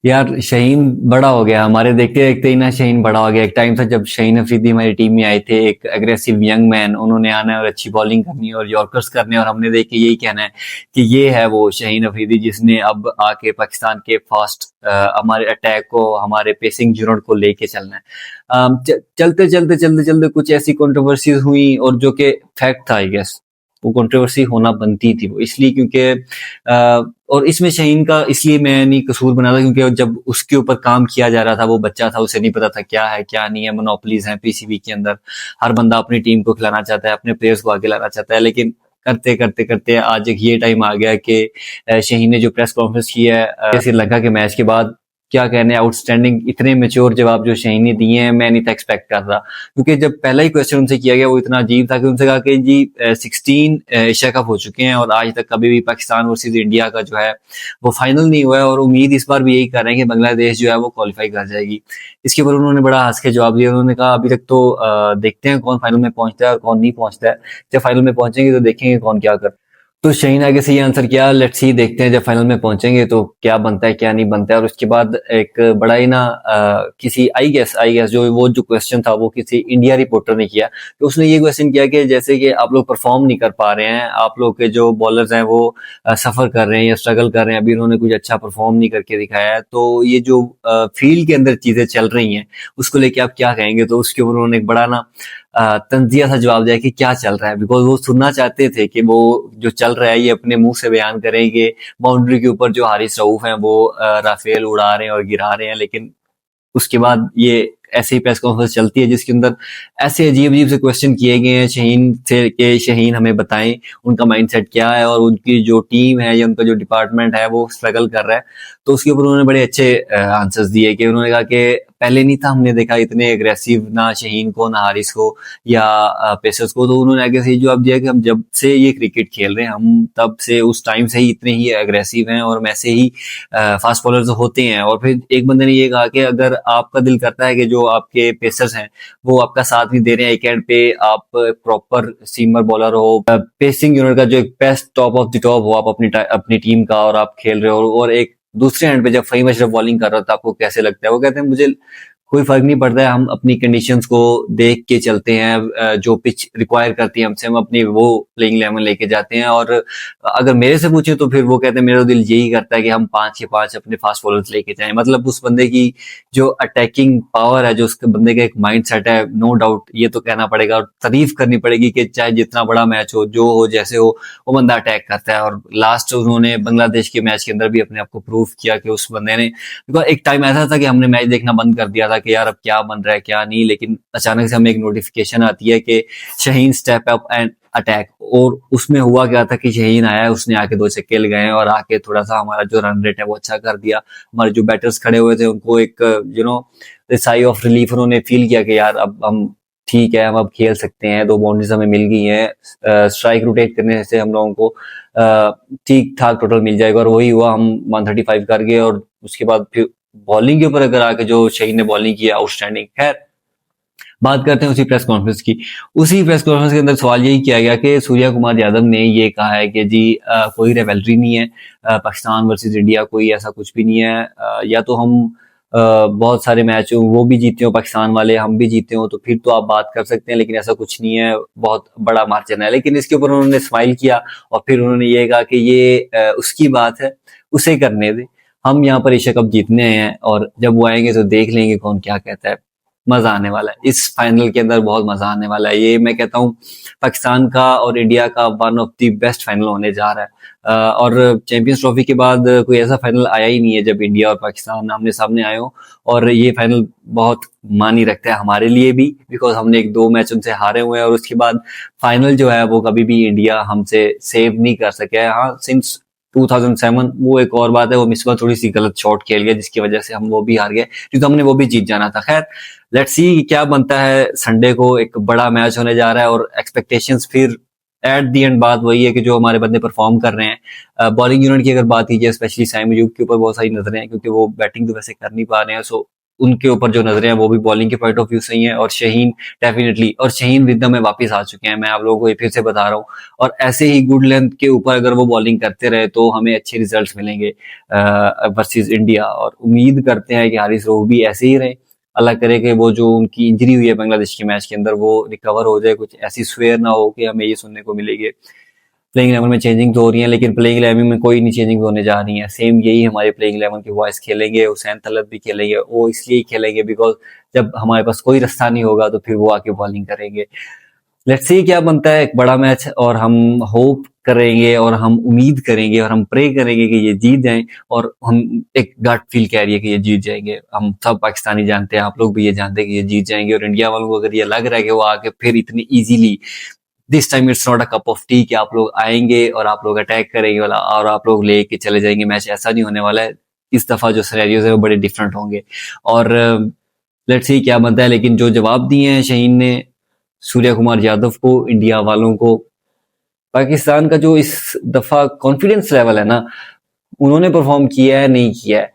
यार शहीन बड़ा हो गया हमारे देखते देखते ही ना। शहीन बड़ा हो गया। एक टाइम था जब शहीन अफरीदी हमारी टीम में आए थे, एक अग्रेसिव यंग मैन। उन्होंने आना है और अच्छी बॉलिंग करनी है और यॉर्कर्स करने, और हमने देख के यही कहना है कि ये है वो शहीन अफरीदी जिसने अब आके पाकिस्तान के फास्ट हमारे अटैक को, हमारे पेसिंग यूनिट को लेके चलना है। चलते चलते चलते चलते कुछ ऐसी कंट्रोवर्सीज हुई, और जो कि फैक्ट था आई गेस, वो कंट्रोवर्सी होना बनती थी वो इसलिए क्योंकि और इसमें शहीन का इसलिए मैं नहीं कसूर बना था क्योंकि जब उसके ऊपर काम किया जा रहा था वो बच्चा था, उसे नहीं पता था क्या है क्या नहीं है। मोनोपोलीज हैं पीसीबी के अंदर, हर बंदा अपनी टीम को खिलाना चाहता है, अपने प्लेयर्स को आगे लाना चाहता है, लेकिन करते करते करते आज एक ये टाइम आ गया कि शहीन ने जो प्रेस कॉन्फ्रेंस की है श्रीलंका के मैच के बाद, क्या कहने, आउटस्टैंडिंग इतने मेच्योर जवाब जो शहीन ने दिए हैं, मैं नहीं था एक्सपेक्ट कर रहा। क्योंकि जब पहला ही क्वेश्चन उनसे किया गया वो इतना अजीब था कि उनसे कहा कि जी 16 एशिया कप हो चुके हैं और आज तक कभी भी पाकिस्तान वर्सेस इंडिया का जो है वो फाइनल नहीं हुआ है, और उम्मीद इस बार भी यही कर रहे हैं कि बांग्लादेश जो है वो क्वालिफाई कर जाएगी। इसके ऊपर उन्होंने बड़ा हंस के जवाब दिया। उन्होंने कहा अभी तक तो देखते हैं कौन फाइनल में पहुंचता है और कौन नहीं पहुंचता है, जब फाइनल में पहुंचेंगे तो देखेंगे कौन क्या कर। तो शहीन आगे से ये आंसर किया, लेट्स सी, देखते हैं जब फाइनल में पहुंचेंगे तो क्या बनता है क्या नहीं बनता है। और उसके बाद एक बड़ा ही ना किसी आई गेस जो वो जो क्वेश्चन था वो किसी इंडिया रिपोर्टर ने किया। तो उसने ये क्वेश्चन किया कि जैसे कि आप लोग परफॉर्म नहीं कर पा रहे हैं, आप लोग के जो बॉलर्स हैं वो सफर कर रहे हैं या स्ट्रगल कर रहे हैं, अभी उन्होंने कुछ अच्छा परफॉर्म नहीं करके दिखाया है, तो ये जो फील्ड के अंदर चीजें चल रही हैं उसको लेके आप क्या कहेंगे। तो उसके ऊपर उन्होंने एक बड़ा ना तंजिया सा जवाब दिया कि क्या चल रहा है, बिकॉज वो सुनना चाहते थे कि वो जो चल रहा है ये अपने मुंह से बयान करें कि बाउंड्री के ऊपर जो हारिस रऊफ हैं वो राफेल उड़ा रहे हैं और गिरा रहे हैं। लेकिन उसके बाद ये ऐसे ही प्रेस कॉन्फ्रेंस चलती है जिसके अंदर ऐसे अजीब अजीब से क्वेश्चन किए गए हैं शहीन से कि शहीन हमें बताएं उनका माइंडसेट क्या है और उनकी जो टीम है या उनका जो डिपार्टमेंट है वो स्ट्रगल कर रहा है। तो उसके ऊपर उन्होंने बड़े अच्छे आंसर्स दिए कि उन्होंने कहा कि पहले नहीं था हमने देखा इतने एग्रेसिव ना शहीन को ना हारिस को या पेसर्स को। तो उन्होंने आगे से ही जवाब दिया कि हम जब से ये क्रिकेट खेल रहे हैं हम तब से उस टाइम से ही इतने ही एग्रेसिव हैं और वैसे ही फास्ट बॉलर्स होते हैं। और फिर एक बंदे ने ये कहा कि अगर आपका दिल करता है कि जो आपके पेसर्स हैं वो आपका साथ नहीं दे रहे हैं, एक एंड पे आप प्रॉपर सीमर बॉलर हो, पेसिंग यूनिट का जो एक best top of the top हो आप अपनी टीम का, और आप खेल रहे हो, और एक दूसरे एंड पे जब फहीम अशरफ बॉलिंग कर रहा था आपको कैसे लगता है। वो कहते हैं मुझे कोई फर्क नहीं पड़ता है, हम अपनी कंडीशंस को देख के चलते हैं, जो पिच रिक्वायर करती है हमसे हम अपनी वो प्लेइंग 11 लेके जाते हैं। और अगर मेरे से पूछे तो फिर वो कहते हैं मेरा दिल यही करता है कि हम 5 के 5 अपने फास्ट बॉलर्स लेके जाएं। मतलब उस बंदे की जो अटैकिंग पावर है, जो उसके बंदे का एक माइंड सेट है, नो डाउट ये तो कहना पड़ेगा और तारीफ करनी पड़ेगी कि चाहे जितना बड़ा मैच हो, जो हो जैसे हो, वो बंदा अटैक करता है। और लास्ट उन्होंने बांग्लादेश के मैच के अंदर भी अपने आप को प्रूव किया कि उस बंदे ने, बिकॉज एक टाइम ऐसा था कि हमने मैच देखना बंद कर दिया था कि यार अब क्या बन रहा है क्या नहीं, लेकिन अचानक से हमें एक नोटिफिकेशन आती है कि Shaheen step up and attack. और उसमें हुआ क्या था कि शहीन आया, उसने आके 2 छक्के लगाए और आके थोड़ा सा हमारा जो रन रेट है वो अच्छा कर दिया। हमारे जो बैटर्स खड़े हुए थे उनको एक साई ऑफ रिलीफ उन्होंने फील किया कि यार अब हम ठीक है, हम अब खेल सकते हैं, 2 बाउंड्रीज हमें मिल गई हैं, स्ट्राइक रोटेट करने से हम लोगों को ठीक ठाक टोटल मिल जाएगा। और वही हुआ, हम 135 कर गए। और उसके बाद फिर बॉलिंग के ऊपर अगर आके जो शहीन ने बॉलिंग की आउटस्टैंडिंग। खैर बात करते हैं उसी प्रेस कॉन्फ्रेंस की। उसी प्रेस कॉन्फ्रेंस के अंदर सवाल यही किया गया कि सूर्या कुमार यादव ने ये कहा है कि जी कोई रेवलरी नहीं है, पाकिस्तान वर्सेस इंडिया कोई ऐसा कुछ भी नहीं है, या तो हम बहुत सारे मैच वो भी जीते हो पाकिस्तान वाले, हम भी जीते हो, तो फिर तो आप बात कर सकते हैं, लेकिन ऐसा कुछ नहीं है, बहुत बड़ा मार्जिन है। लेकिन इसके ऊपर उन्होंने स्माइल किया और फिर उन्होंने ये कहा कि ये उसकी बात है, उसे करने दे, हम यहाँ पर एशिया कप जीतने हैं और जब वो आएंगे तो देख लेंगे कौन क्या कहता है। मजा आने वाला है इस फाइनल के अंदर, बहुत मजा आने वाला है। ये मैं कहता हूँ पाकिस्तान का और इंडिया का one of the best final होने जा रहा है। और चैंपियंस ट्रॉफी के बाद कोई ऐसा फाइनल आया ही नहीं है जब इंडिया और पाकिस्तान आमने सामने आए हो। और ये फाइनल बहुत मानी रखता है हमारे लिए भी, बिकॉज हमने 1-2 मैच उनसे हारे हुए हैं और उसके बाद फाइनल जो है वो कभी भी इंडिया हमसे सेव नहीं कर सके। हाँ, सिंस 2007 वो एक और बात है, वो मिसबा थोड़ी सी गलत शॉट खेल गया जिसकी वजह से हम वो भी हार गए, क्योंकि हमने वो भी जीत जाना था। खैर लेट्स सी क्या बनता है। संडे को एक बड़ा मैच होने जा रहा है और एक्सपेक्टेशंस फिर एट दी एंड बात वही है कि जो हमारे बंदे परफॉर्म कर रहे हैं। बॉलिंग यूनिट की अगर बात कीजिए, स्पेशली साइम अयूब के ऊपर बहुत सारी नजरें हैं क्योंकि वो बैटिंग तो वैसे कर नहीं पा रहे हैं। सो उनके ऊपर जो नजरें हैं वो भी बॉलिंग के पॉइंट ऑफ व्यू सही है, और शहीन डेफिनेटली, और शहीन रिदम में वापस आ चुके हैं, मैं आप लोगों को ये फिर से बता रहा हूँ। और ऐसे ही गुड लेंथ के ऊपर अगर वो बॉलिंग करते रहे तो हमें अच्छे रिजल्ट्स मिलेंगे वर्सेस इंडिया, और उम्मीद करते हैं कि हारिस रऊफ भी ऐसे ही रहे। अल्लाह करे कि वो जो उनकी इंजरी हुई है बांग्लादेश के मैच के अंदर वो रिकवर हो जाए, कुछ ऐसी स्वेयर ना हो कि हमें ये सुनने को मिलेगी प्लेइंग 11 में चेंजिंग तो हो रही है, लेकिन प्लेइंग 11 में कोई नहीं चेंजिंग होने जा रही है। सेम यही हमारे प्लेइंग 11 के बॉयज खेलेंगे, हुसैन तलत भी खेलेंगे, वो इसलिए खेलेंगे बिकॉज जब हमारे पास कोई रास्ता नहीं होगा तो फिर वो आके बॉलिंग करेंगे। लेट्स सी क्या बनता है, एक बड़ा मैच, और हम होप करेंगे और हम उम्मीद करेंगे और हम प्रे करेंगे कि ये जीत जाएं, और हम एक गट फील कह रही है कि ये जीत जाएंगे। हम सब पाकिस्तानी जानते हैं, आप लोग भी ये जानते हैं कि ये जीत जाएंगे, और इंडिया वालों को अगर ये लग रहा है कि वो आके फिर इतनी easily, this time it's not a cup of T कि आप लोग आएंगे और आप लोग अटैक करेंगे वाला और आप लोग लेके चले जाएंगे मैच, ऐसा नहीं होने वाला है। इस दफा जो सिनेरियोज है वो बड़े डिफरेंट होंगे, और लेट्स सी क्या बनता है। लेकिन जो जवाब दिए हैं शहीन ने सूर्या कुमार यादव को, इंडिया वालों को, पाकिस्तान का जो इस दफा कॉन्फिडेंस लेवल है ना, उन्होंने परफॉर्म किया है नहीं किया है।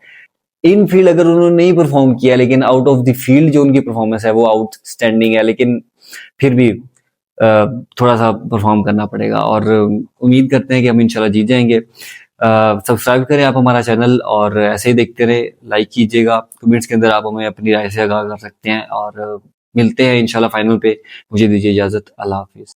इन फील्ड अगर उन्होंने नहीं परफॉर्म किया, लेकिन आउट ऑफ द फील्ड जो उनकी परफॉर्मेंस है वो आउटस्टैंडिंग है, लेकिन फिर भी थोड़ा सा परफॉर्म करना पड़ेगा, और उम्मीद करते हैं कि हम इंशाल्लाह जीत जाएंगे। सब्सक्राइब करें आप हमारा चैनल, और ऐसे ही देखते रहे, लाइक कीजिएगा, कमेंट्स के अंदर आप हमें अपनी राय से आगाह कर सकते हैं, और मिलते हैं इंशाल्लाह फाइनल पे। मुझे दीजिए इजाजत, अल्लाह हाफिज।